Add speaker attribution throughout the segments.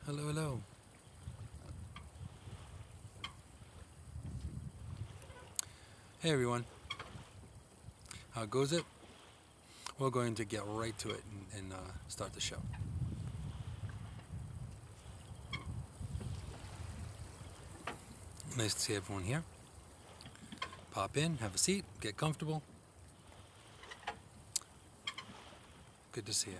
Speaker 1: Hello, hello. Hey everyone. How goes it? We're going to get right to it and start the show. Nice to see everyone here. Pop in, have a seat, get comfortable. Good to see you.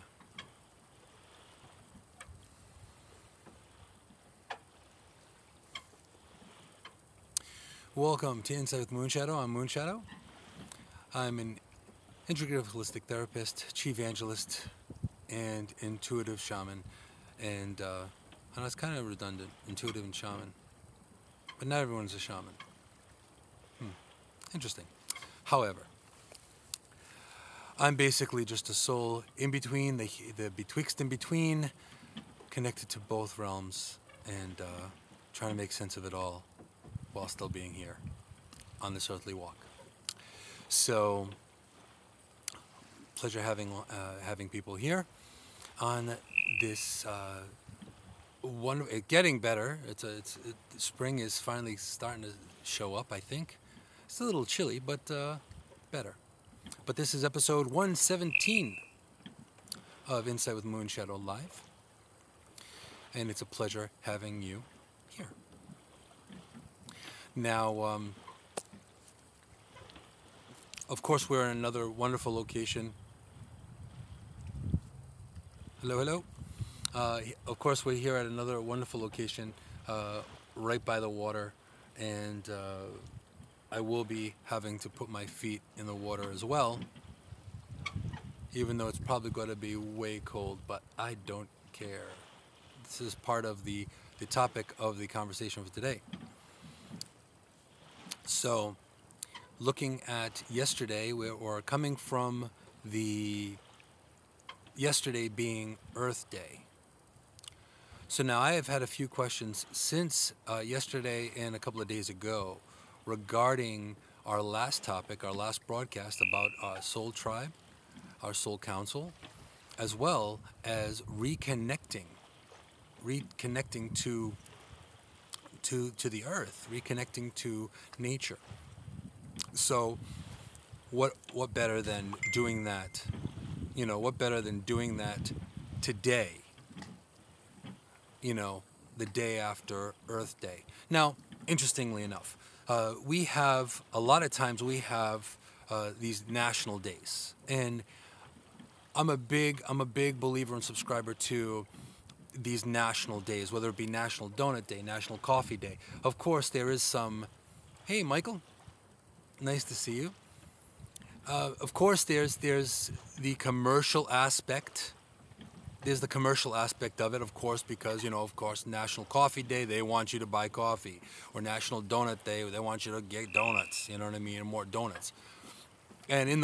Speaker 1: Welcome to Insight with Moonshadow. I'm Moonshadow. I'm an Integrative Holistic Therapist, CHI-vangelist, and Intuitive Shaman. And I know it's kind of redundant, Intuitive and Shaman. But not everyone's a shaman. Interesting. However, I'm basically just a soul in between, the betwixt in between, connected to both realms, and trying to make sense of it all while still being here on this earthly walk. So, pleasure having people here on this getting better. Spring is finally starting to show up. I think it's a little chilly, but better. But this is episode 117 of Insight with Moonshadow Live, and it's a pleasure having you here. Now, of course, we're in another wonderful location. Hello, hello. Of course, we're here at another wonderful location, right by the water, and I will be having to put my feet in the water as well, even though it's probably going to be way cold, but I don't care. This is part of the topic of the conversation for today. So, looking at yesterday, we're coming from the yesterday being Earth Day. So now I have had a few questions since yesterday and a couple of days ago regarding our last topic, our last broadcast about our soul tribe, our soul council, as well as reconnecting to the earth, reconnecting to nature. So what better than doing that? You know, what better than doing that today? You know, the day after Earth Day. Now, interestingly enough, we have a lot of times these national days, and I'm a big believer and subscriber to these national days, whether it be National Donut Day, National Coffee Day. Of course, there is some. Hey, Michael, nice to see you. Of course, there's the commercial aspect. There's the commercial aspect of it, of course, because, you know, of course, National Coffee Day, they want you to buy coffee. Or National Donut Day, they want you to get donuts, you know what I mean, and more donuts. And in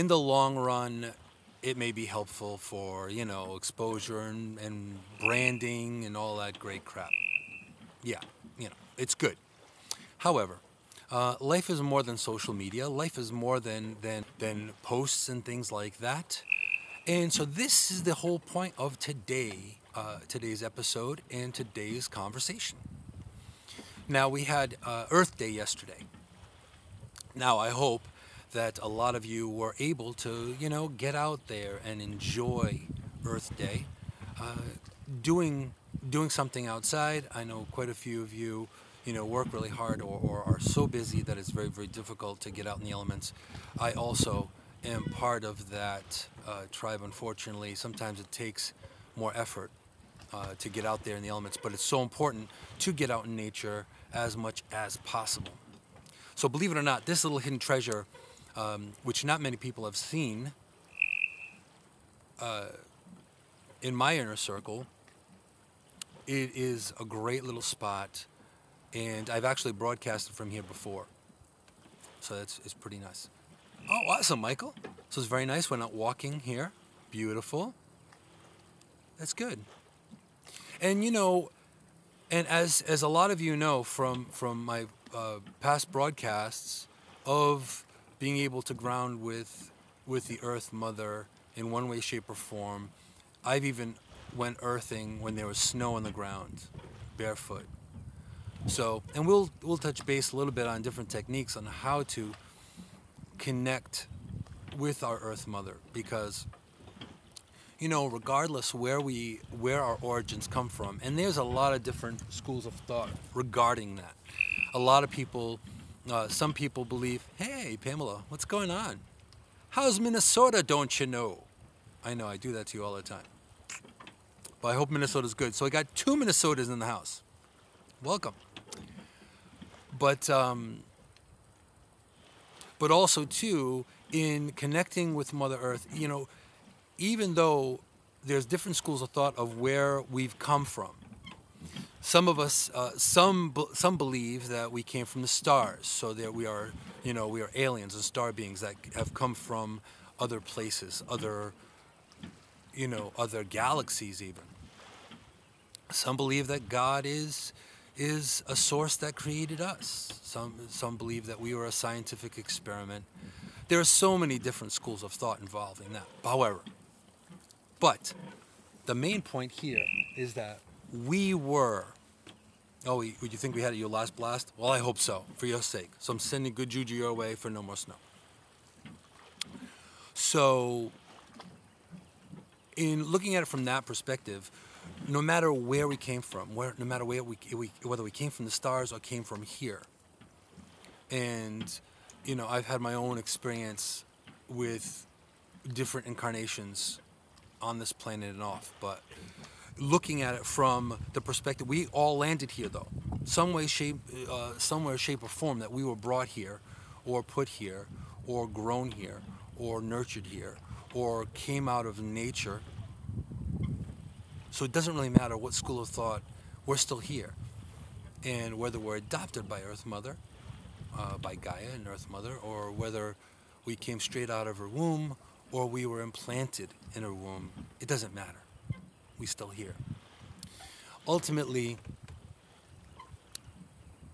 Speaker 1: the long run, it may be helpful for, you know, exposure and branding and all that great crap. Yeah, you know, it's good. However, life is more than social media. Life is more than posts and things like that. And so this is the whole point of today's episode and today's conversation. Now, we had Earth Day yesterday. Now, I hope that a lot of you were able to, you know, get out there and enjoy Earth Day, doing something outside. I know quite a few of you, you know, work really hard or are so busy that it's very, very difficult to get out in the elements. I also am part of that tribe. Unfortunately, sometimes it takes more effort to get out there in the elements, but it's so important to get out in nature as much as possible. So believe it or not, this little hidden treasure, which not many people have seen in my inner circle, it is a great little spot, and I've actually broadcasted from here before, so it's pretty nice. Oh, awesome, Michael. So it's very nice. We're not walking here. Beautiful. That's good. And, you know, and as a lot of you know from my past broadcasts of being able to ground with the Earth Mother in one way, shape, or form, I've even went earthing when there was snow on the ground, barefoot. So, and we'll touch base a little bit on different techniques on how to connect with our Earth Mother, because, you know, regardless where our origins come from, and there's a lot of different schools of thought regarding that. A lot of people, some people believe, hey, Pamela, what's going on? How's Minnesota, don't you know? I know, I do that to you all the time. But I hope Minnesota's good. So I got 2 Minnesotas in the house. Welcome. But also, too, in connecting with Mother Earth, you know, even though there's different schools of thought of where we've come from, some of us, some believe that we came from the stars, so that we are, you know, we are aliens and star beings that have come from other places, other, you know, other galaxies even. Some believe that God is a source that created us. Some believe that we were a scientific experiment. There are so many different schools of thought involving that. However, but the main point here is that we were. Oh, would you think we had your last blast? Well, I hope so, for your sake. So I'm sending good juju your way for no more snow. So, in looking at it from that perspective, no matter where we came from, no matter whether we came from the stars or came from here, and, you know, I've had my own experience with different incarnations on this planet and off, but looking at it from the perspective, we all landed here, though, somewhere, shape or form, that we were brought here, or put here, or grown here, or nurtured here, or came out of nature. So it doesn't really matter what school of thought, we're still here. And whether we're adopted by Earth Mother, by Gaia and Earth Mother, or whether we came straight out of her womb, or we were implanted in her womb, it doesn't matter. We're still here. Ultimately,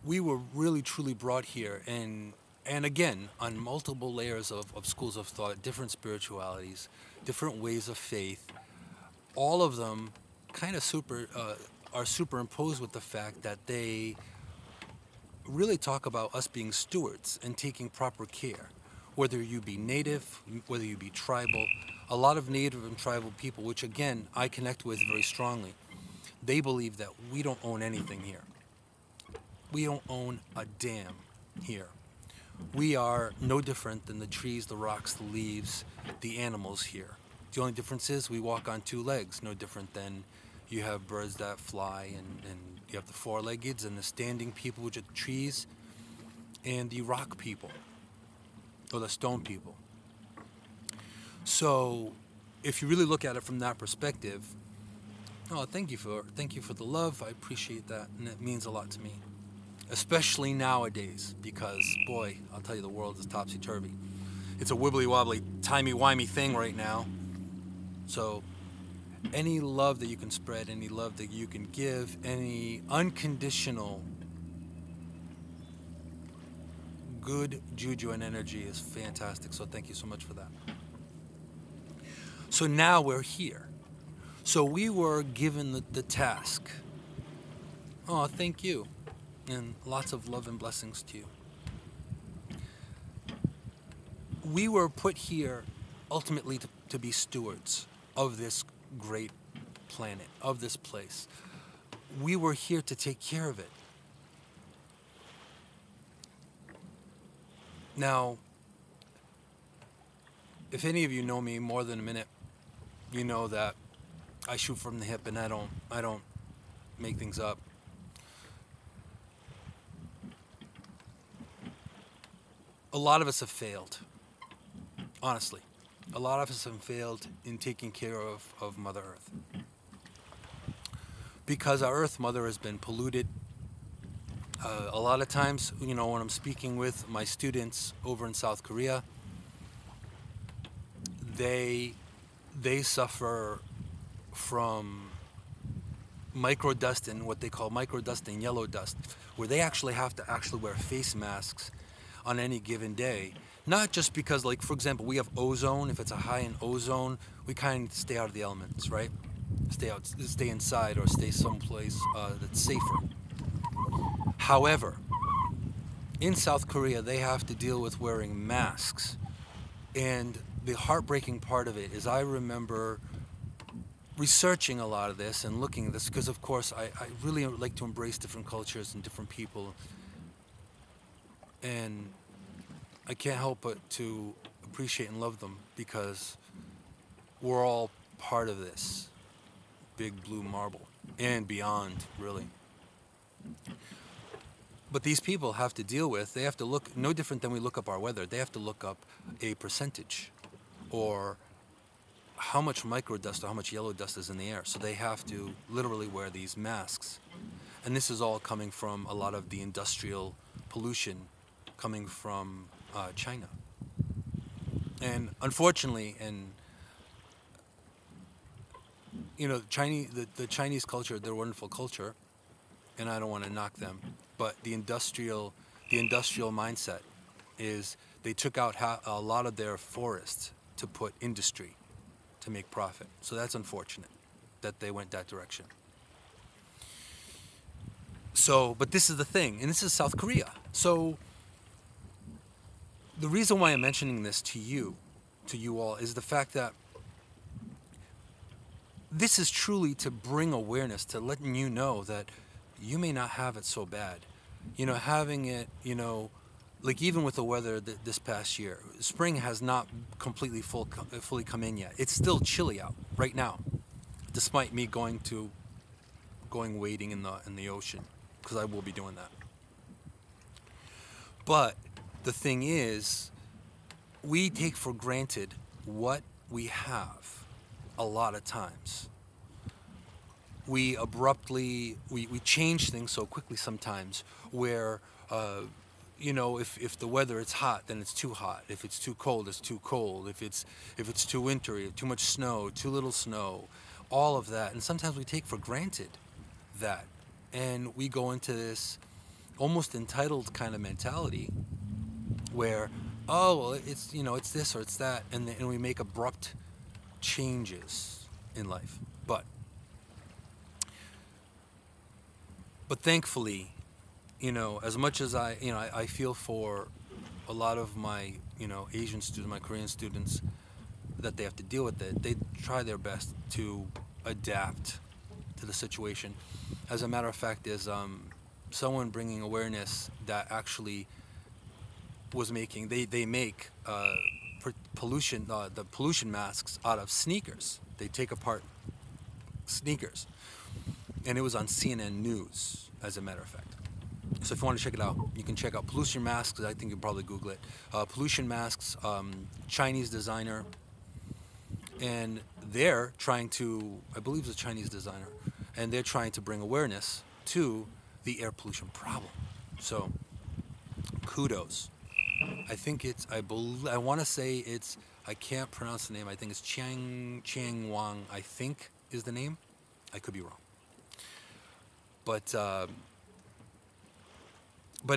Speaker 1: we were really truly brought here, and again, on multiple layers of schools of thought, different spiritualities, different ways of faith, all of them kind of are superimposed with the fact that they really talk about us being stewards and taking proper care. Whether you be native, whether you be tribal, a lot of native and tribal people, which again, I connect with very strongly, they believe that we don't own anything here. We don't own a damn here. We are no different than the trees, the rocks, the leaves, the animals here. The only difference is we walk on 2 legs, no different than you have birds that fly, and you have the 4-leggeds and the standing people, which are the trees, and the rock people, or the stone people. So, if you really look at it from that perspective, oh, thank you for the love. I appreciate that, and it means a lot to me, especially nowadays, because boy, I'll tell you, the world is topsy-turvy. It's a wibbly-wobbly, timey-wimey thing right now. So, any love that you can spread, any love that you can give, any unconditional good juju and energy is fantastic. So thank you so much for that. So now we're here. So we were given the task. Oh, thank you. And lots of love and blessings to you. We were put here ultimately to be stewards of this great planet, of this place. We were here to take care of it. Now, if any of you know me more than a minute, you know that I shoot from the hip, and I don't make things up. A lot of us have failed, honestly. A lot of us have failed in taking care of Mother Earth. Because our Earth Mother has been polluted. A lot of times, you know, when I'm speaking with my students over in South Korea, they suffer from microdust, and what they call microdust and yellow dust, where they actually have to wear face masks on any given day. Not just because, like, for example, we have ozone. If it's a high in ozone, we kind of stay out of the elements, right? stay inside, or stay someplace that's safer. However, in South Korea, they have to deal with wearing masks. And the heartbreaking part of it is, I remember researching a lot of this and looking at this, because of course I really like to embrace different cultures and different people. And I can't help but to appreciate and love them, because we're all part of this big blue marble and beyond, really. But these people have to deal with, they have to look, no different than we look up our weather, they have to look up a percentage, or how much microdust or how much yellow dust is in the air. So they have to literally wear these masks. And this is all coming from a lot of the industrial pollution coming from China. And unfortunately, and you know, the Chinese culture, they're a wonderful culture, and I don't want to knock them, but the industrial mindset is they took out a lot of their forests to put industry to make profit. So that's unfortunate that they went that direction. So, but this is the thing, and this is South Korea. So the reason why I'm mentioning this to you all, is the fact that this is truly to bring awareness, to letting you know that you may not have it so bad. You know, having it, you know, like even with the weather this past year, spring has not completely fully come in yet. It's still chilly out right now, despite me going wading in the ocean, because I will be doing that. But the thing is, we take for granted what we have a lot of times. We abruptly, we change things so quickly sometimes, where, you know, if the weather is hot, then it's too hot. If it's too cold, it's too cold. If it's too wintry, too much snow, too little snow, all of that. And sometimes we take for granted that. And we go into this almost entitled kind of mentality where, oh, well, it's, you know, it's this or it's that. And we make abrupt changes in life. But thankfully, you know, as much as I feel for a lot of my, you know, Asian students, my Korean students, that they have to deal with it, they try their best to adapt to the situation. As a matter of fact, is someone bringing awareness that actually was making, they make the pollution masks out of sneakers. They take apart sneakers. And it was on CNN News, as a matter of fact. So if you want to check it out, you can check out pollution masks. I think you'll probably Google it. Pollution masks, Chinese designer. And they're trying to, I believe it's a Chinese designer, and they're trying to bring awareness to the air pollution problem. So kudos. I think it's, I want to say it's, I can't pronounce the name. I think it's Chiang Wang, I think is the name. I could be wrong. But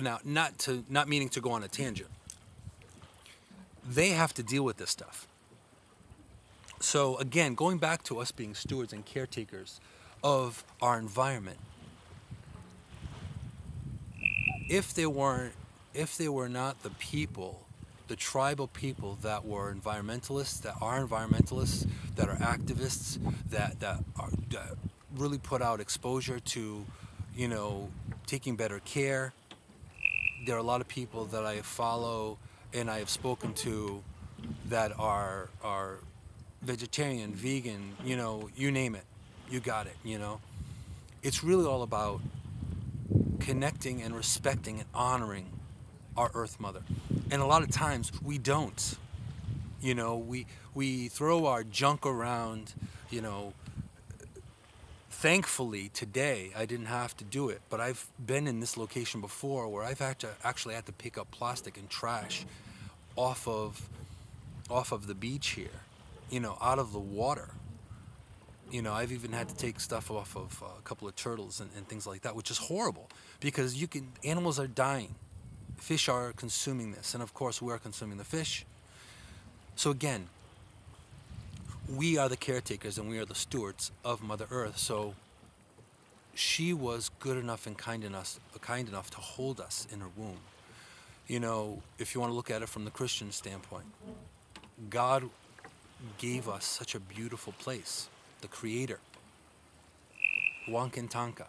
Speaker 1: now, not meaning to go on a tangent. They have to deal with this stuff. So again, going back to us being stewards and caretakers of our environment. If they were not the people, the tribal people that were environmentalists, that are environmentalists, that are activists, that really put out exposure to, you know, taking better care. There are a lot of people that I follow and I have spoken to that are vegetarian, vegan, you know, you name it, you got it, you know. It's really all about connecting and respecting and honoring our Earth Mother. And a lot of times we don't. You know, we throw our junk around, you know. Thankfully, today, I didn't have to do it, but I've been in this location before where I've actually had to pick up plastic and trash off of the beach here, you know, out of the water. You know, I've even had to take stuff off of a couple of turtles and things like that, which is horrible because animals are dying. Fish are consuming this, and of course, we're consuming the fish. So again, we are the caretakers and we are the stewards of Mother Earth. So she was good enough and kind enough to hold us in her womb. You know, if you want to look at it from the Christian standpoint, God gave us such a beautiful place. The Creator, Wankintanka,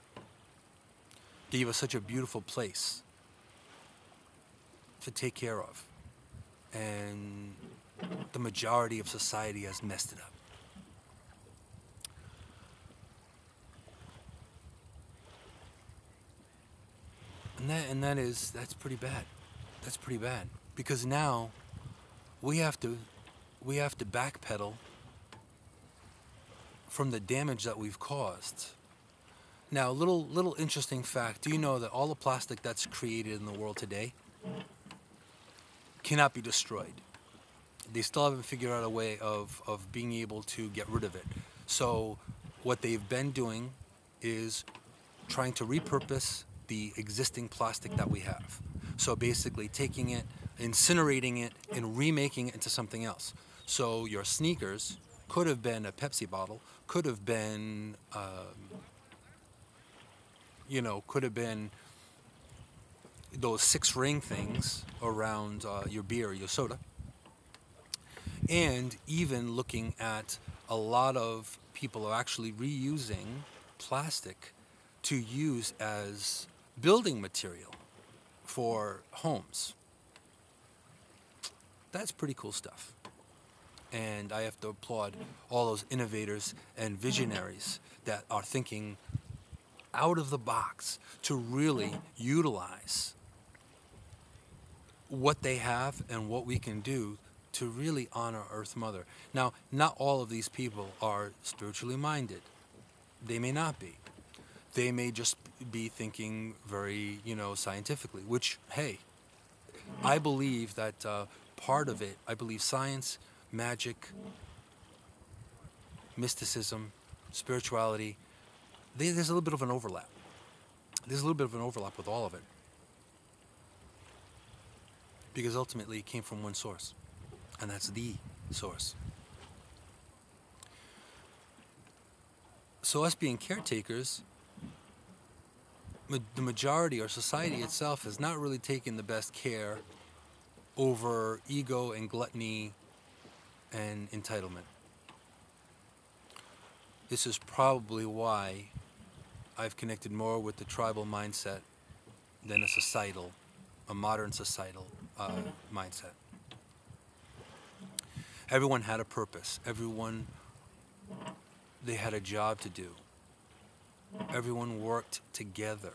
Speaker 1: gave us such a beautiful place to take care of. And the majority of society has messed it up. And that's pretty bad. That's pretty bad. Because now we have to backpedal from the damage that we've caused. Now, a little interesting fact. Do you know that all the plastic that's created in the world today cannot be destroyed? They still haven't figured out a way of being able to get rid of it. So what they've been doing is trying to repurpose the existing plastic that we have. So basically taking it, incinerating it, and remaking it into something else. So your sneakers could have been a Pepsi bottle, could have been, could have been those 6-ring things around your beer or your soda. And even looking at a lot of people are actually reusing plastic to use as building material for homes. That's pretty cool stuff. And I have to applaud all those innovators and visionaries that are thinking out of the box to really utilize what they have and what we can do to really honor Earth Mother. Now, not all of these people are spiritually minded. They may not be. They may just be thinking very, scientifically, which, hey, I believe that part of it, I believe science, magic, mysticism, spirituality, there's a little bit of an overlap. There's a little bit of an overlap with all of it. Because ultimately it came from one source, and that's the source. So us being caretakers, the majority or society itself has not really taken the best care over ego and gluttony and entitlement. This is probably why I've connected more with the tribal mindset than a modern societal mindset. Everyone had a purpose. Everyone, they had a job to do. Everyone worked together,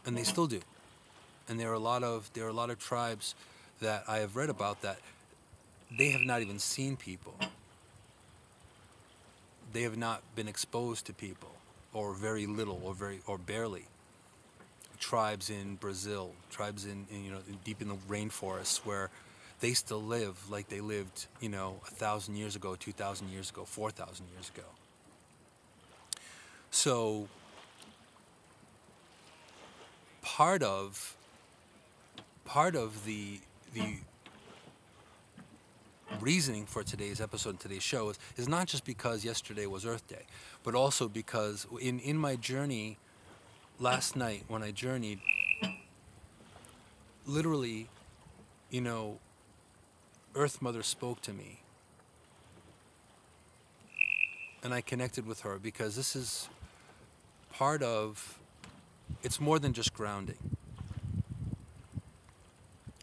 Speaker 1: and they still do. And there are a lot of tribes that I have read about that they have not even seen people. They have not been exposed to people, or very little, or barely. Tribes in Brazil, tribes in deep in the rainforests, where they still live like they lived 1,000 years ago, 2,000 years ago, 4,000 years ago. So part of the reasoning for today's episode and today's show is not just because yesterday was Earth Day, but also because in my journey last night, when I journeyed, literally, Earth Mother spoke to me, and I connected with her, because this is part of, it's more than just grounding.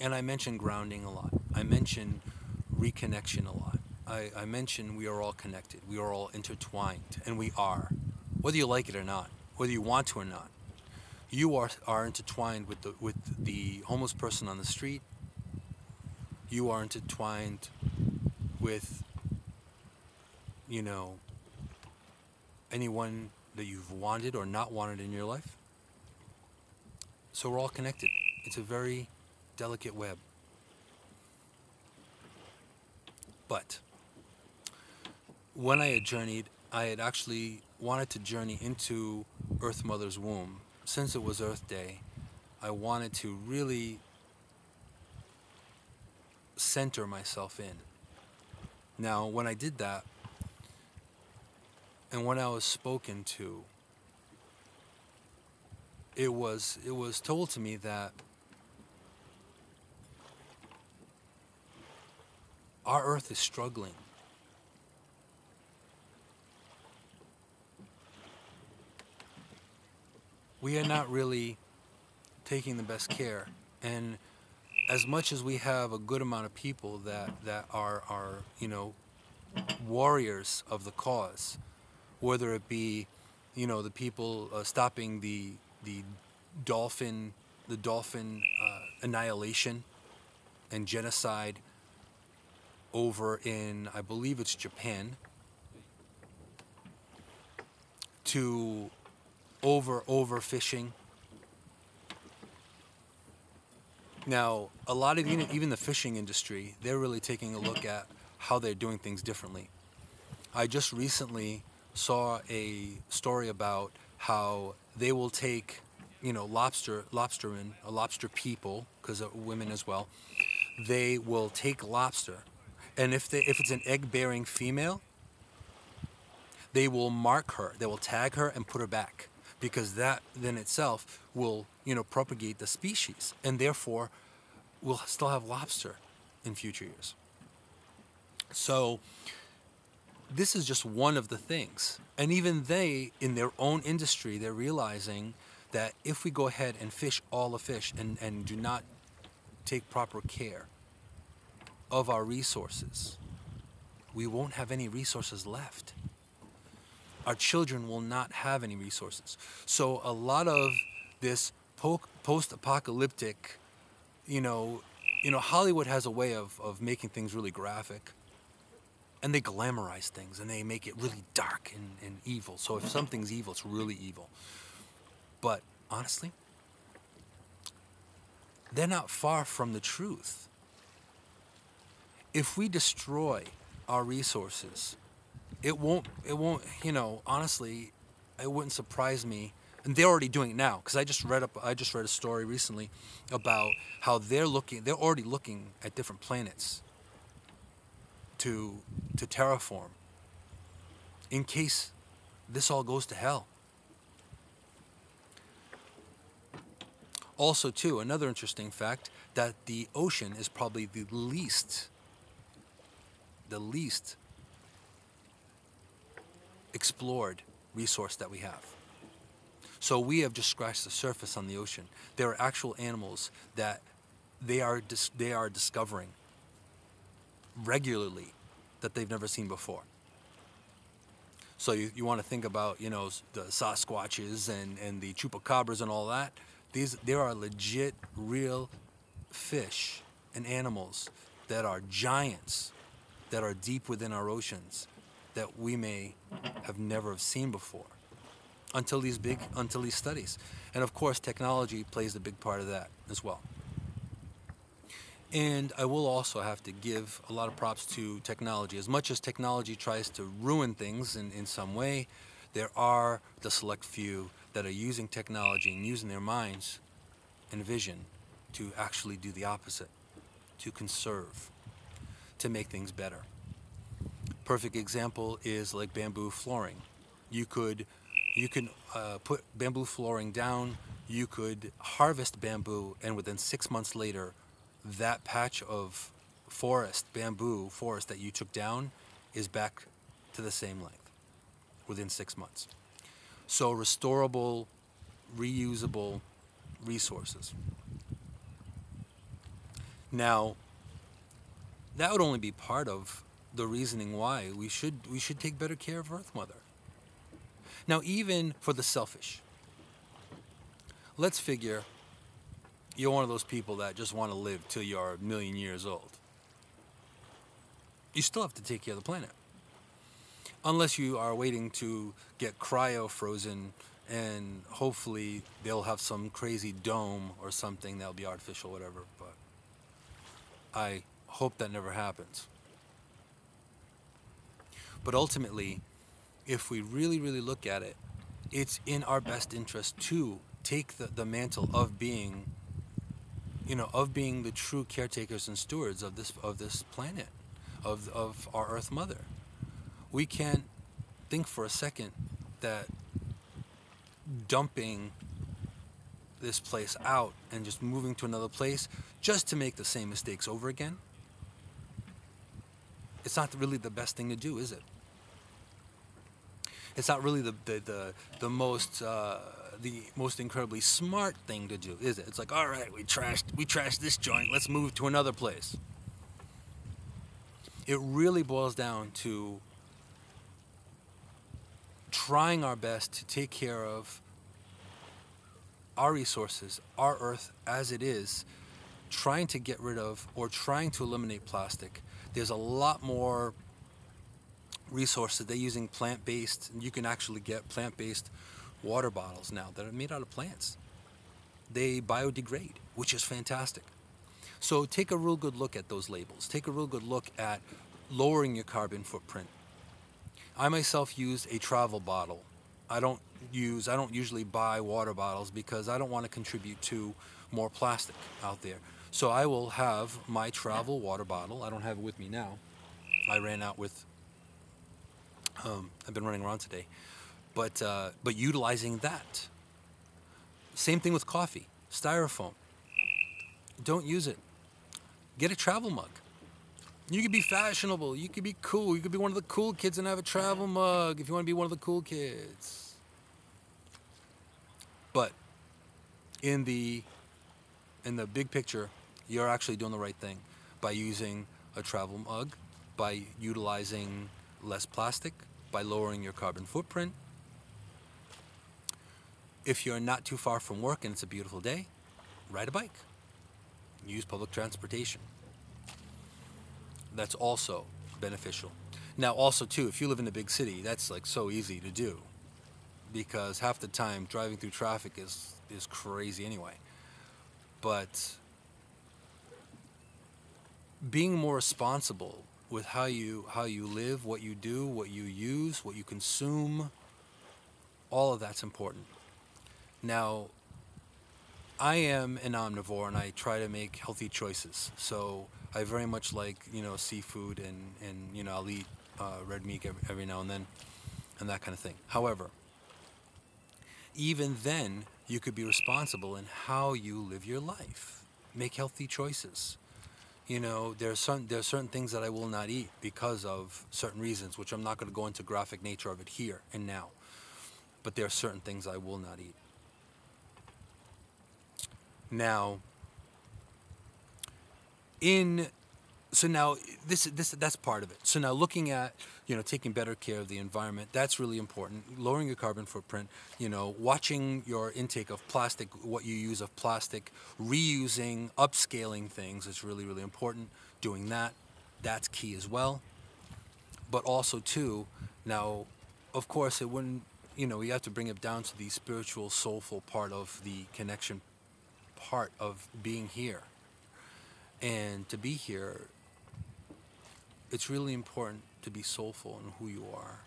Speaker 1: And I mention grounding a lot. I mention reconnection a lot. I mention we are all connected. We are all intertwined, and we are. Whether you like it or not, whether you want to or not, you are intertwined with the homeless person on the street. You are intertwined with, anyone that you've wanted or not wanted in your life. So we're all connected. It's a very delicate web. But when I had journeyed, I had actually wanted to journey into Earth Mother's womb. Since it was Earth Day, I wanted to really center myself in. Now, when I did that, And when I was spoken to, it was told to me that our earth is struggling. We are not really taking the best care. And as much as we have a good amount of people that are warriors of the cause, whether it be, the people stopping the dolphin annihilation and genocide over in, I believe it's Japan, to overfishing. Now, a lot of even the fishing industry, they're really taking a look at how they're doing things differently. I just recently saw a story about how they will take, lobstermen, lobster people, because women as well, they will take lobster, and if it's an egg-bearing female, they will mark her, they will tag her and put her back, because that then itself will, propagate the species, and therefore we'll still have lobster in future years. So this is just one of the things. And even they, in their own industry, they're realizing that if we go ahead and fish all the fish and do not take proper care of our resources, we won't have any resources left. Our children will not have any resources. So a lot of this post-apocalyptic, Hollywood has a way of making things really graphic. And they glamorize things, and they make it really dark and evil. So if something's evil, it's really evil. But honestly, they're not far from the truth. If we destroy our resources, it won't, honestly, it wouldn't surprise me. And they're already doing it now, because I just read a story recently about how they're already looking at different planets to terraform in case this all goes to hell. Also, too, another interesting fact, that the ocean is probably the least explored resource that we have. So we have just scratched the surface on the ocean. There are actual animals that they are discovering regularly that they've never seen before. So you want to think about, the Sasquatches and the chupacabras and all that. There are legit, real fish and animals that are giants, that are deep within our oceans, that we may have never seen before until these studies. And of course, technology plays a big part of that as well. And I will also have to give a lot of props to technology. As much as technology tries to ruin things in some way, there are the select few that are using technology and using their minds and vision to actually do the opposite, to conserve, to make things better. Perfect example is like bamboo flooring. You can put bamboo flooring down, you could harvest bamboo, and within 6 months later, that patch of bamboo forest that you took down is back to the same length within 6 months. So restorable, reusable resources. Now, that would only be part of the reasoning why we should take better care of Earth Mother. Now, even for the selfish, let's figure you're one of those people that just want to live till you're 1 million years old. You still have to take care of the planet. Unless you are waiting to get cryo-frozen and hopefully they'll have some crazy dome or something that'll be artificial, whatever. But I hope that never happens. But ultimately, if we really, really look at it, it's in our best interest to take the mantle of being the true caretakers and stewards of this planet, of our Earth Mother. We can't think for a second that dumping this place out and just moving to another place just to make the same mistakes over again, it's not really the best thing to do, is it? It's not really the most incredibly smart thing to do, is it? It's like, all right, we trashed this joint, let's move to another place. It really boils down to trying our best to take care of our resources, our earth as it is, trying to get rid of or trying to eliminate plastic. There's a lot more resources. They're using plant-based, and you can actually get plant-based water bottles now that are made out of plants. They biodegrade, which is fantastic. So take a real good look at those labels. Take a real good look at lowering your carbon footprint. I myself use a travel bottle. I don't usually buy water bottles because I don't want to contribute to more plastic out there. So I will have my travel water bottle. I don't have it with me now. I ran out with, I've been running around today. But utilizing that. Same thing with coffee, styrofoam. Don't use it. Get a travel mug. You could be fashionable. You could be cool. You could be one of the cool kids and have a travel mug if you want to be one of the cool kids. But in the big picture, you're actually doing the right thing by using a travel mug, by utilizing less plastic, by lowering your carbon footprint. If you're not too far from work and it's a beautiful day, ride a bike. Use public transportation. That's also beneficial. Now also too, if you live in a big city, that's like so easy to do because half the time driving through traffic is crazy anyway. But being more responsible with how you live, what you do, what you use, what you consume, all of that's important. Now, I am an omnivore and I try to make healthy choices. So I very much like, seafood and I'll eat red meat every now and then and that kind of thing. However, even then, you could be responsible in how you live your life. Make healthy choices. There are certain things that I will not eat because of certain reasons, which I'm not going to go into graphic nature of it here and now. But there are certain things I will not eat. Now, that's part of it. So now looking at, taking better care of the environment, that's really important. Lowering your carbon footprint, watching your intake of plastic, what you use of plastic, reusing, upscaling things is really, really important. Doing that, that's key as well. But also too, now, of course, it wouldn't, you have to bring it down to the spiritual, soulful part of the connection part of being here. And to be here, it's really important to be soulful in who you are.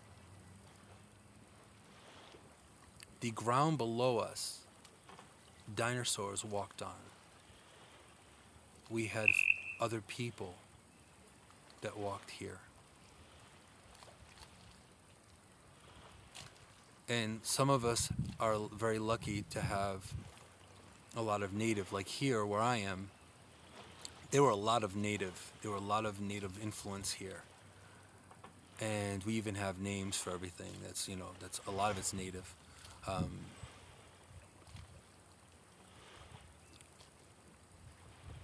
Speaker 1: The ground below us, dinosaurs walked on. We had other people that walked here. And some of us are very lucky to have a lot of native, like here where I am, there were a lot of native influence here. And we even have names for everything. That's a lot of it's native.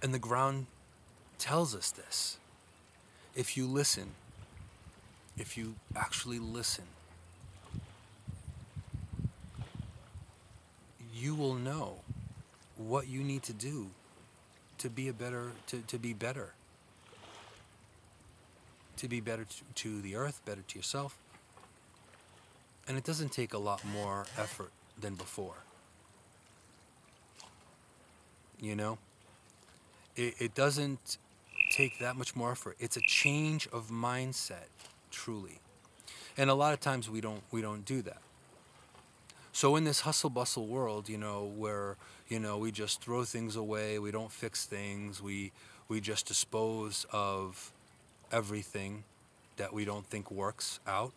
Speaker 1: And the ground tells us this. If you listen, if you actually listen, you will know what you need to do to be better to the earth, better to yourself. And it doesn't take a lot more effort than before. It doesn't take that much more effort. It's a change of mindset, truly. And a lot of times we don't do that. So in this hustle bustle world, where, we just throw things away, we don't fix things, we just dispose of everything that we don't think works out.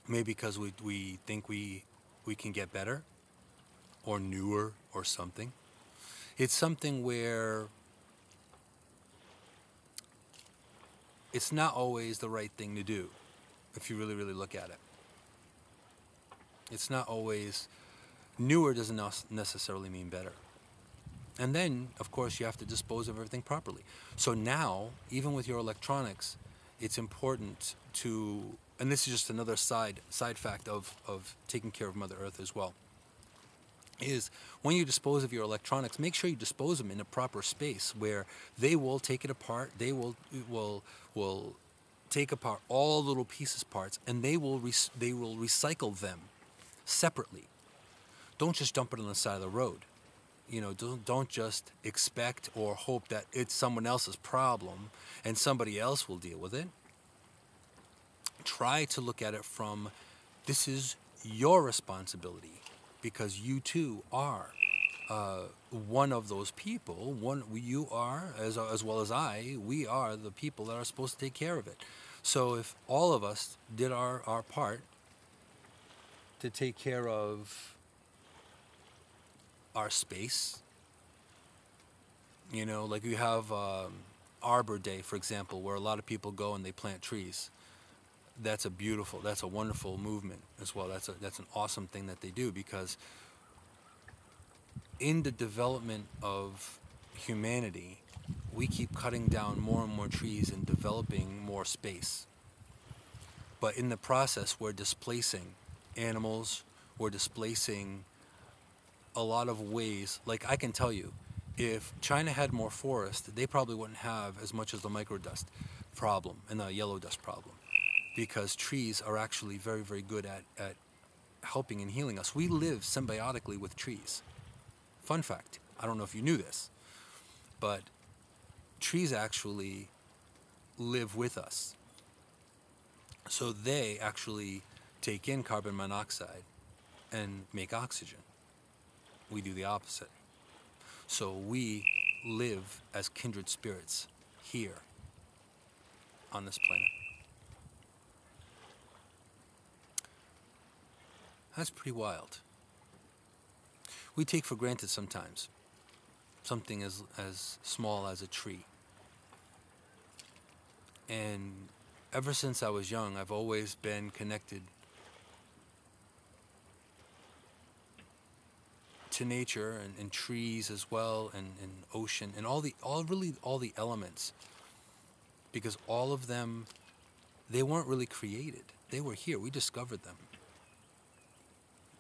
Speaker 1: maybe because we think we can get better or newer or something. It's something where it's not always the right thing to do if you really, really look at it. It's not always, newer doesn't necessarily mean better. And then, of course, you have to dispose of everything properly. So now, even with your electronics, it's important to, and this is just another side fact of taking care of Mother Earth as well, is when you dispose of your electronics, make sure you dispose them in a proper space where they will take it apart, they will take apart all little pieces, parts, and they will recycle them separately. Don't just dump it on the side of the road. You know, don't just expect or hope that it's someone else's problem and somebody else will deal with it. Try to look at it from, this is your responsibility, because you too are one of those people. You are, as well as I, we are the people that are supposed to take care of it. So if all of us did our part to take care of our space, you know, like we have Arbor Day, for example, where a lot of people go and they plant trees. That's a wonderful movement as well. That's an awesome thing that they do, because in the development of humanity, we keep cutting down more and more trees and developing more space. But in the process, we're displacing animals, we're displacing a lot of ways. Like, I can tell you, if China had more forest, they probably wouldn't have as much as the microdust problem and the yellow dust problem, because trees are actually very, very good at helping and healing us. We live symbiotically with trees. Fun fact, I don't know if you knew this, but trees actually live with us. So they actually take in carbon monoxide and make oxygen. We do the opposite. So we live as kindred spirits here on this planet. That's pretty wild. We take for granted sometimes something as small as a tree. And ever since I was young, I've always been connected to nature and trees as well, and ocean, and all the elements, because all of them, they weren't really created. They were here. We discovered them.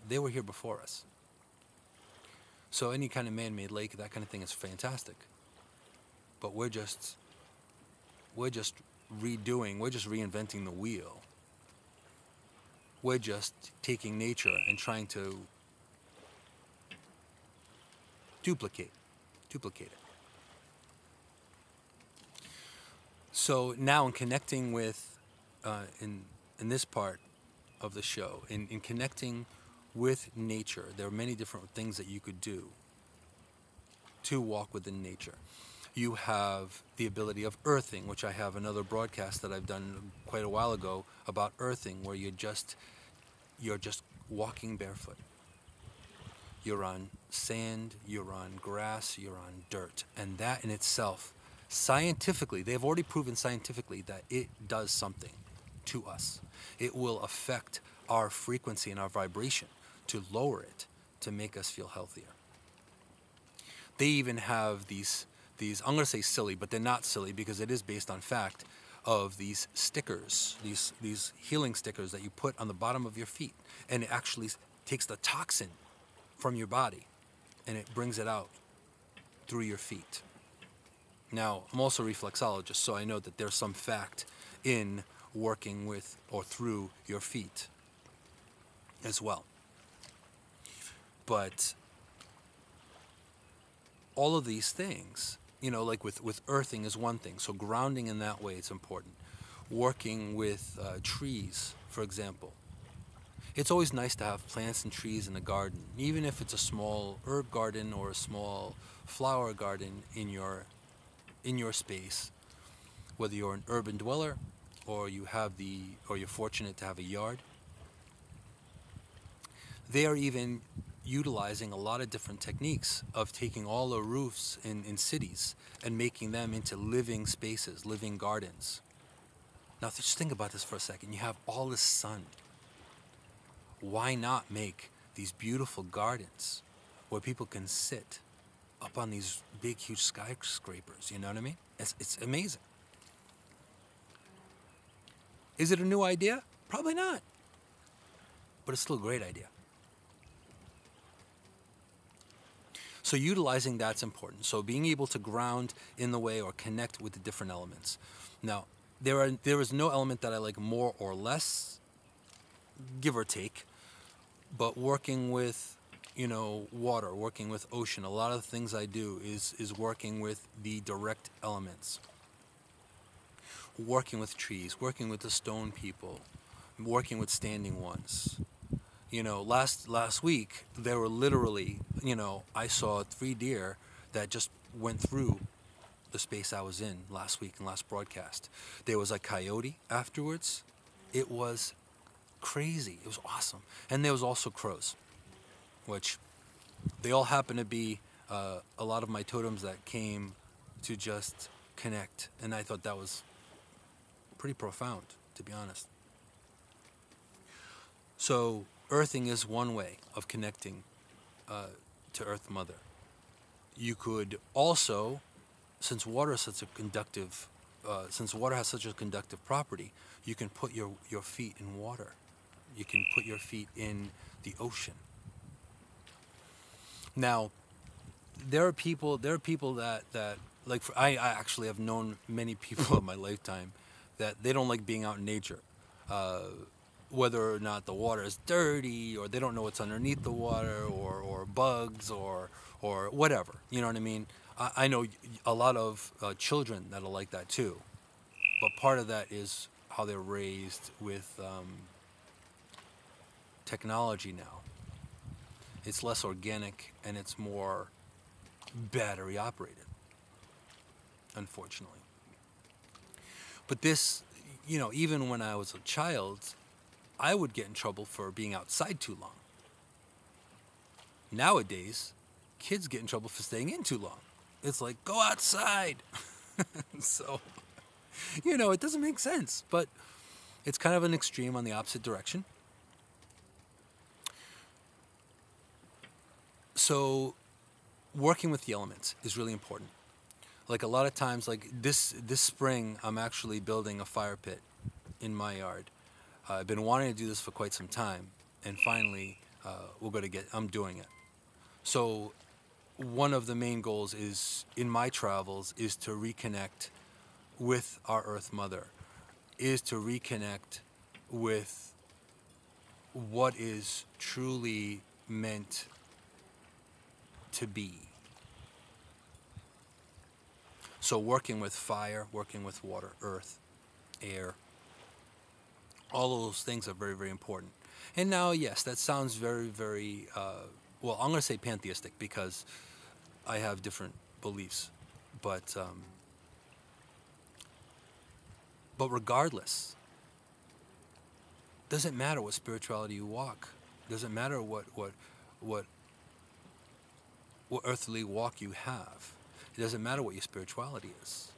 Speaker 1: They were here before us. So any kind of man-made lake, that kind of thing, is fantastic. But we're just reinventing the wheel. We're just taking nature and trying to duplicate it. So now, in connecting with, in this part of the show, in connecting with nature, there are many different things that you could do to walk within nature. You have the ability of earthing, which I have another broadcast that I've done quite a while ago about earthing, where you're just walking barefoot. You're on sand, you're on grass, you're on dirt. And that in itself, scientifically, they've already proven scientifically that it does something to us. It will affect our frequency and our vibration to lower it, to make us feel healthier. They even have these I'm going to say silly, but they're not silly because it is based on fact, of these stickers, these healing stickers that you put on the bottom of your feet, and it actually takes the toxin from your body and it brings it out through your feet. Now, I'm also a reflexologist, so I know that there's some fact in working with or through your feet as well. But all of these things, you know, like with earthing is one thing. So grounding in that way, it's important. Working with trees, for example. It's always nice to have plants and trees in a garden, even if it's a small herb garden or a small flower garden in your space. Whether you're an urban dweller or you're fortunate to have a yard, They are even utilizing a lot of different techniques of taking all the roofs in cities and making them into living spaces, living gardens. Now, just think about this for a second. You have all this sun. Why not make these beautiful gardens where people can sit up on these big, huge skyscrapers? You know what I mean? It's amazing. Is it a new idea? Probably not. But it's still a great idea. So utilizing that's important. So being able to ground in the way or connect with the different elements. Now, there is no element that I like more or less, give or take, but working with, water, working with ocean, a lot of the things I do is working with the direct elements. Working with trees, working with the stone people, working with standing ones. Last week, there were literally, I saw 3 deer that just went through the space I was in last week and last broadcast. There was a coyote afterwards. It was crazy. It was awesome. And there was also crows, which they all happen to be a lot of my totems that came to just connect. And I thought that was pretty profound, to be honest. So earthing is one way of connecting to Earth Mother. You could also, since water is such a conductive, since water has such a conductive property, you can put your feet in water. You can put your feet in the ocean. Now, there are people that like, I actually have known many people in my lifetime that they don't like being out in nature. Whether or not the water is dirty, or they don't know what's underneath the water, or bugs, or whatever. You know what I mean? I know a lot of children that are like that too. But part of that is how they're raised with technology now. It's less organic and it's more battery operated, unfortunately. But this, even when I was a child, I would get in trouble for being outside too long. Nowadays, kids get in trouble for staying in too long. It's like, go outside. So, it doesn't make sense, but it's kind of an extreme on the opposite direction. So, working with the elements is really important. Like a lot of times, like this spring, I'm actually building a fire pit in my yard. I've been wanting to do this for quite some time, and finally, I'm doing it. So, one of the main goals in my travels is to reconnect with our Earth Mother, is to reconnect with what is truly meant to be. So working with fire, working with water, earth, air, all of those things are very, very important. And now, yes, that sounds very, very, I'm going to say pantheistic because I have different beliefs. But regardless, doesn't matter what spirituality you walk. Doesn't matter what earthly walk you have. It doesn't matter what your spirituality is.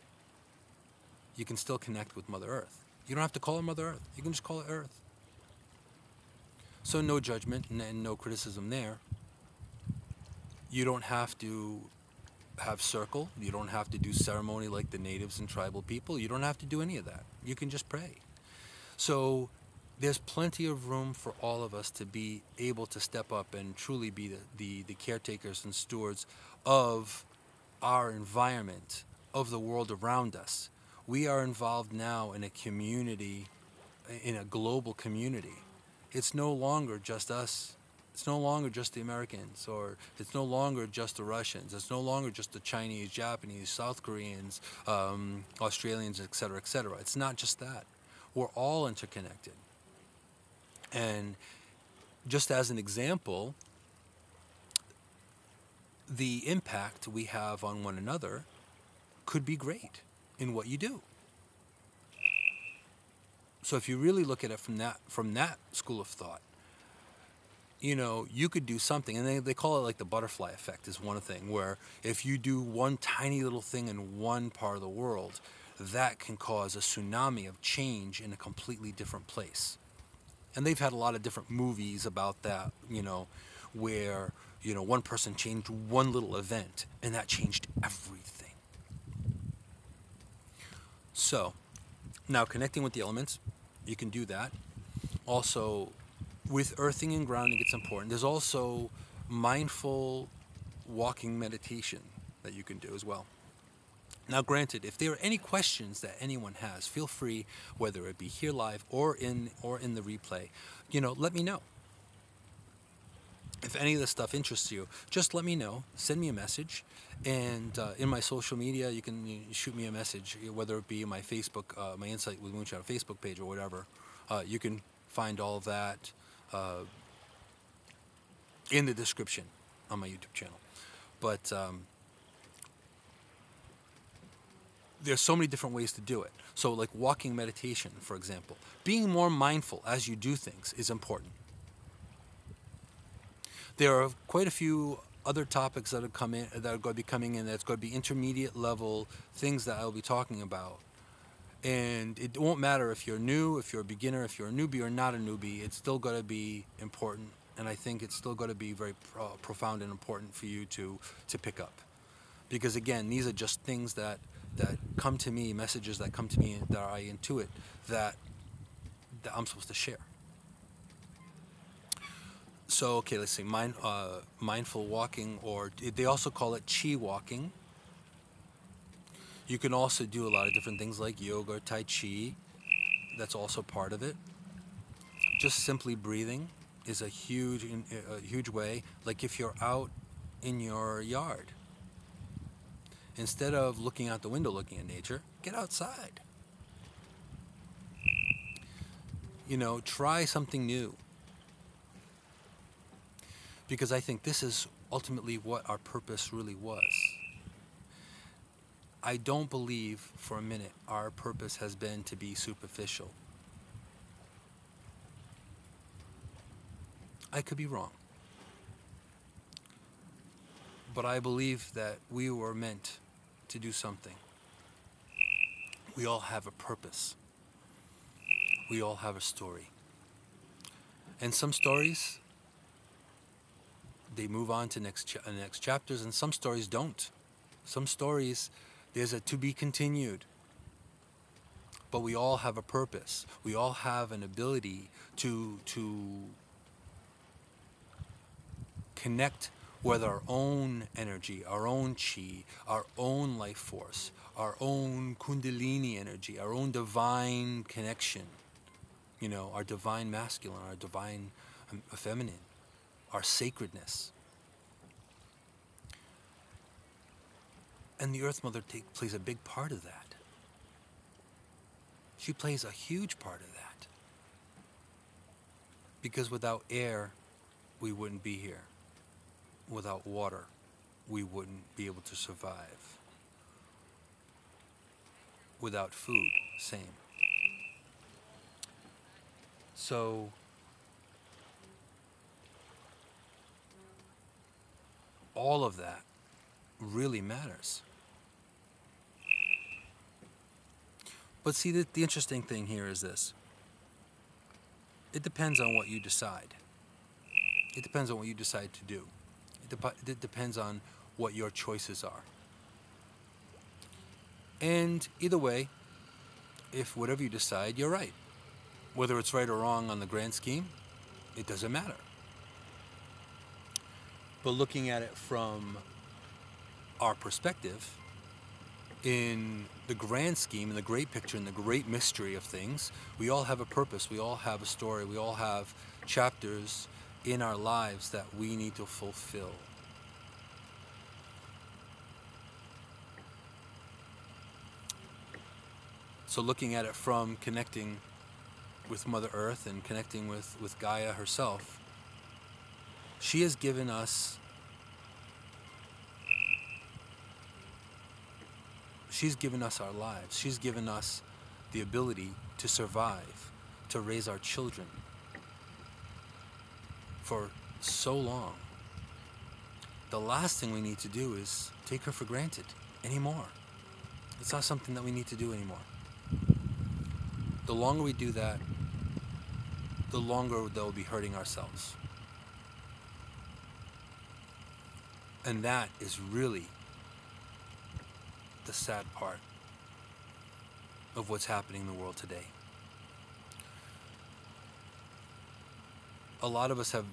Speaker 1: You can still connect with Mother Earth. You don't have to call her Mother Earth. You can just call it Earth. So no judgment and no criticism there. You don't have to have circle. You don't have to do ceremony like the natives and tribal people. You don't have to do any of that. You can just pray. So there's plenty of room for all of us to be able to step up and truly be the caretakers and stewards of our environment, of the world around us. We are involved now in a community, in a global community. It's no longer just us. It's no longer just the Americans, or it's no longer just the Russians. It's no longer just the Chinese, Japanese, South Koreans, Australians, et cetera, et cetera. It's not just that. We're all interconnected. And just as an example, the impact we have on one another could be great in what you do. So if you really look at it from that school of thought, you know, you could do something, and they call it like the butterfly effect is one thing, where if you do one tiny little thing in one part of the world, that can cause a tsunami of change in a completely different place. And they've had a lot of different movies about that, you know, where, you know, one person changed one little event, and that changed everything. So, now connecting with the elements, you can do that. Also, with earthing and grounding, it's important. There's also mindful walking meditation that you can do as well. Now, granted, if there are any questions that anyone has, feel free, whether it be here live or in the replay, you know, let me know. If any of this stuff interests you, just let me know. Send me a message, and in my social media, you can shoot me a message, whether it be my Facebook, my Insight with Moonshadow Facebook page or whatever. You can find all of that in the description on my YouTube channel. But there's so many different ways to do it. So like walking meditation, for example, being more mindful as you do things is important. There are quite a few other topics that are going to be coming in. That's going to be intermediate level things that I'll be talking about. And it won't matter if you're new, if you're a beginner, if you're a newbie or not a newbie. It's still going to be important, and I think it's still going to be very profound and important for you to pick up. Because again, these are just things that come to me, messages that come to me that I intuit that I'm supposed to share. So, okay, let's see, mindful walking, or they also call it chi walking. You can also do a lot of different things like yoga or tai chi. That's also part of it. Just simply breathing is a huge way. Like if you're out in your yard, instead of looking out the window looking at nature, get outside. You know, try something new. Because I think this is ultimately what our purpose really was. I don't believe for a minute our purpose has been to be superficial. I could be wrong. But I believe that we were meant to do something. We all have a purpose. We all have a story. And some stories, they move on to next chapters, and some stories don't. Some stories, there's a to be continued. But we all have a purpose. We all have an ability to connect with our own energy, our own chi, our own life force, our own kundalini energy, our own divine connection. You know, our divine masculine, our divine feminine, our sacredness. And the Earth Mother plays a big part of that. She plays a huge part of that. Because without air, we wouldn't be here. Without water, we wouldn't be able to survive. Without food, same. So, all of that really matters. But see, the interesting thing here is this. It depends on what you decide. It depends on what you decide to do. It depends on what your choices are. And either way, if whatever you decide, you're right. Whether it's right or wrong on the grand scheme, it doesn't matter. But looking at it from our perspective, in the grand scheme, in the great picture, in the great mystery of things, we all have a purpose, we all have a story, we all have chapters in our lives that we need to fulfill. So looking at it from connecting with Mother Earth and connecting with Gaia herself, she has given us our lives. She's given us the ability to survive, to raise our children for so long, the last thing we need to do is take her for granted anymore. It's not something that we need to do anymore. The longer we do that, the longer they'll be hurting ourselves. And that is really the sad part of what's happening in the world today. A lot of us have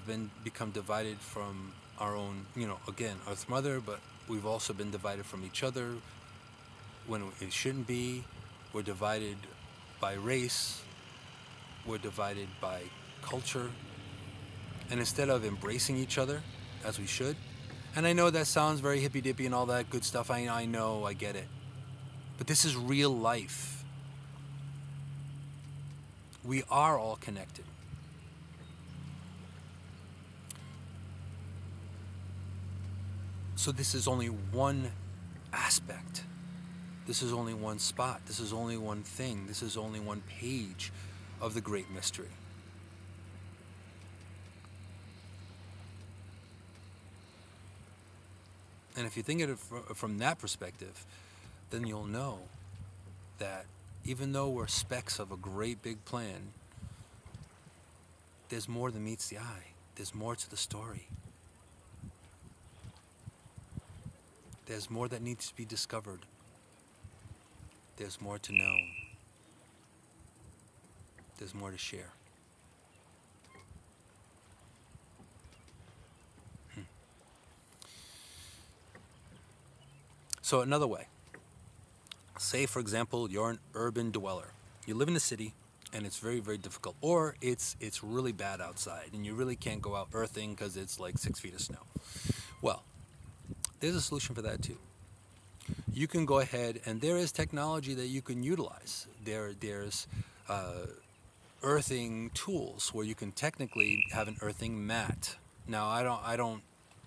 Speaker 1: become divided from our own, again, Earth Mother, but we've also been divided from each other when it shouldn't be. We're divided by race. We're divided by culture. And instead of embracing each other as we should, and I know that sounds very hippy-dippy and all that good stuff, I know, I get it. But this is real life. We are all connected. So this is only one aspect. This is only one spot. This is only one thing. This is only one page of the great mystery. And if you think of it from that perspective, then you'll know that even though we're specks of a great big plan, there's more than meets the eye. There's more to the story. There's more that needs to be discovered. There's more to know. There's more to share. So another way. Say, for example, you're an urban dweller. You live in a city, and it's very, very difficult. Or it's really bad outside, and you really can't go out earthing because it's like 6 feet of snow. Well, there's a solution for that too. You can go ahead, and there is technology that you can utilize. There's earthing tools where you can technically have an earthing mat. Now,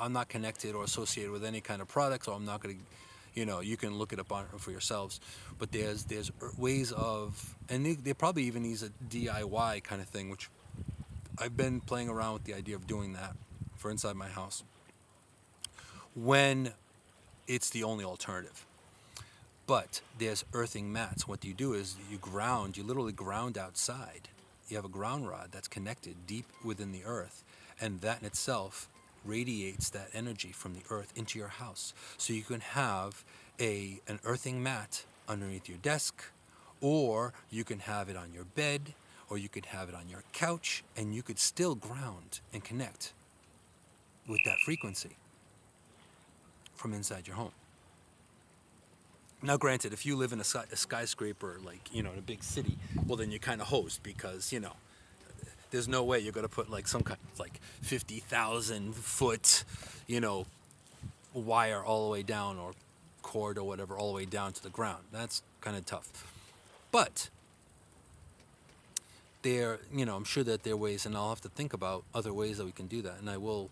Speaker 1: I'm not connected or associated with any kind of product, so I'm not going to. You can look it up for yourselves. But there's ways of, and they probably even use a DIY kind of thing, which I've been playing around with the idea of doing that for inside my house when it's the only alternative. But there's earthing mats. What you do is you literally ground outside. You have a ground rod that's connected deep within the earth, and that in itself radiates that energy from the earth into your house. So you can have an earthing mat underneath your desk, or you can have it on your bed, or you could have it on your couch, and you could still ground and connect with that frequency from inside your home. Now, granted, if you live in a skyscraper, like, in a big city, well, then you're kind of hosed because, there's no way you're going to put like some kind of like 50,000 foot, wire all the way down, or cord or whatever, all the way down to the ground. That's kind of tough. But I'm sure that there are ways, and I'll have to think about other ways that we can do that. And I will,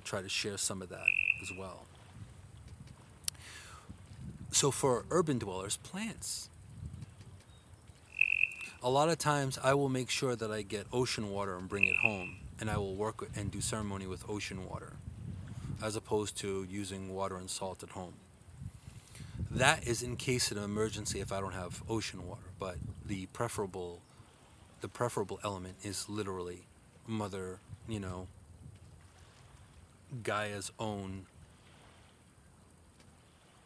Speaker 1: try to share some of that as well. So for urban dwellers, plants. A lot of times I will make sure that I get ocean water and bring it home, and I will work and do ceremony with ocean water as opposed to using water and salt at home. That is in case of an emergency if I don't have ocean water, but the preferable element is literally Mother, Gaia's own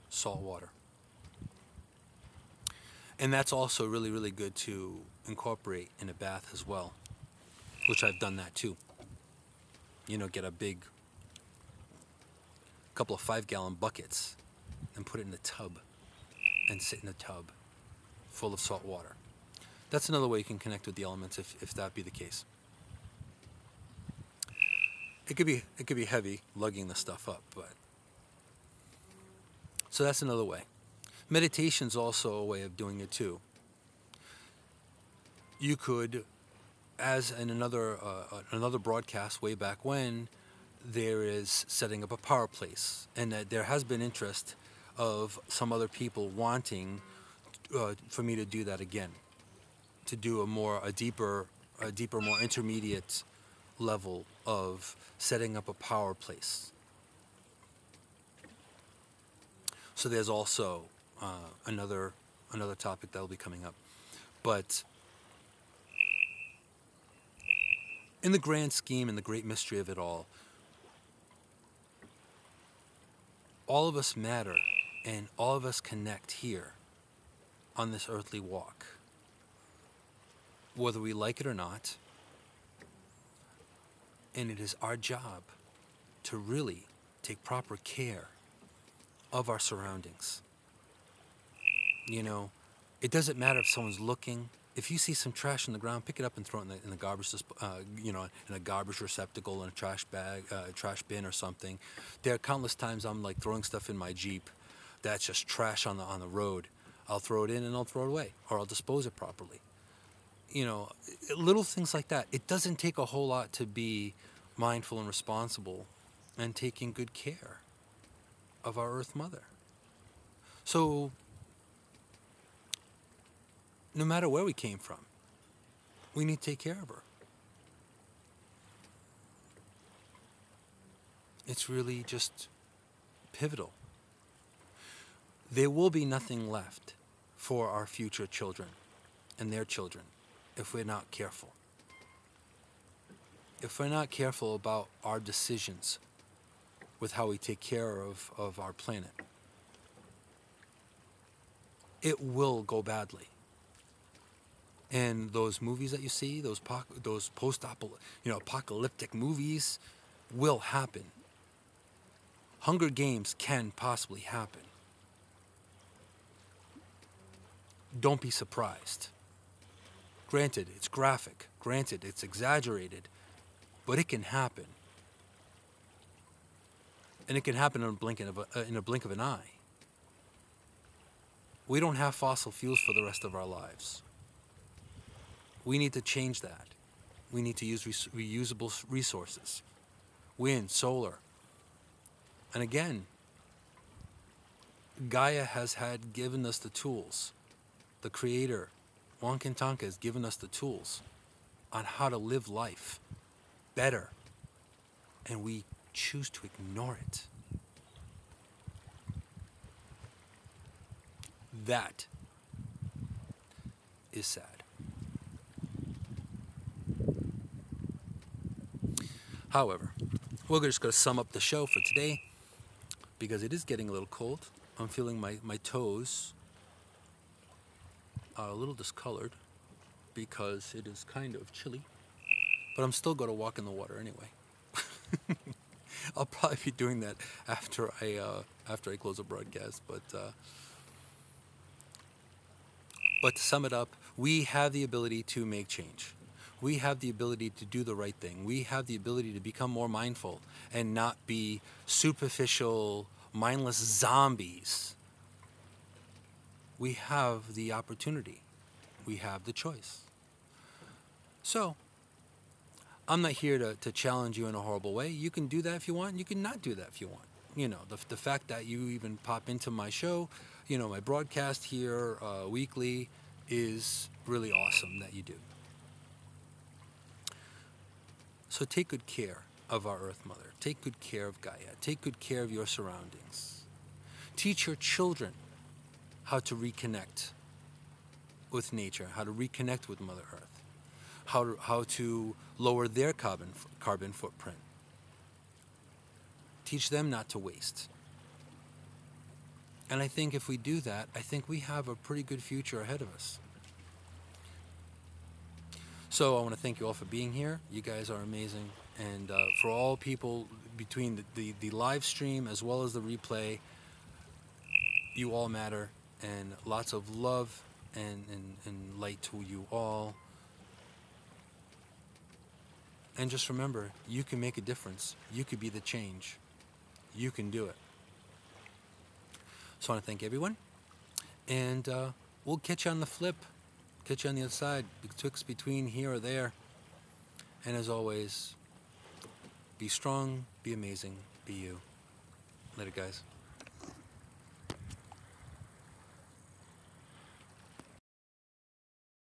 Speaker 1: salt water. And that's also really, really good to incorporate in a bath as well, which I've done that too. Get a big couple of 5-gallon buckets and put it in a tub and sit in a tub full of salt water. That's another way you can connect with the elements if that be the case. It could be heavy lugging the stuff up, but so that's another way. Meditation's also a way of doing it too. You could, as in another broadcast way back when, there is setting up a power place, and that there has been interest of some other people wanting for me to do that again, to do a deeper, more intermediate level of setting up a power place. So there's also another topic that will be coming up. But in the grand scheme and the great mystery of it all of us matter, and all of us connect here on this earthly walk, whether we like it or not. And it is our job to really take proper care of our surroundings. You know, it doesn't matter if someone's looking. If you see some trash on the ground, pick it up and throw it in the garbage, in a garbage receptacle, in a trash bag, trash bin or something. There are countless times I'm like throwing stuff in my Jeep that's just trash on the road. I'll throw it in and I'll throw it away, or I'll dispose it properly. You know, little things like that. It doesn't take a whole lot to be mindful and responsible and taking good care of our Earth Mother. So, no matter where we came from, we need to take care of her. It's really just pivotal. There will be nothing left for our future children and their children if we're not careful. If we're not careful about our decisions with how we take care of our planet, it will go badly. And those movies that you see, those apocalyptic movies, will happen. Hunger Games can possibly happen. Don't be surprised. Granted, it's graphic. Granted, it's exaggerated. But it can happen. And it can happen in a blink of an eye. We don't have fossil fuels for the rest of our lives. We need to change that. We need to use reusable resources. Wind, solar. And again, Gaia has given us the tools. The Creator, Wankantanka, has given us the tools on how to live life better. And we choose to ignore it. That is sad. However, we're just going to sum up the show for today because it is getting a little cold. I'm feeling my toes are a little discolored because it is kind of chilly, but I'm still going to walk in the water anyway. I'll probably be doing that after I close the broadcast, but to sum it up, we have the ability to make change. We have the ability to do the right thing. We have the ability to become more mindful and not be superficial, mindless zombies. We have the opportunity. We have the choice. So, I'm not here to challenge you in a horrible way. You can do that if you want. You can not do that if you want. You know, the fact that you even pop into my show, my broadcast here weekly is really awesome that you do. So take good care of our Earth Mother. Take good care of Gaia. Take good care of your surroundings. Teach your children how to reconnect with nature, how to reconnect with Mother Earth, how to lower their carbon footprint. Teach them not to waste. And I think if we do that, I think we have a pretty good future ahead of us. So I want to thank you all for being here. You guys are amazing. And for all people between the live stream as well as the replay, you all matter. And lots of love and light to you all. And just remember, you can make a difference. You could be the change. You can do it. So I want to thank everyone. And we'll catch you on the flip. Catch you on the other side, between here or there. And as always, be strong, be amazing, be you. Later, guys.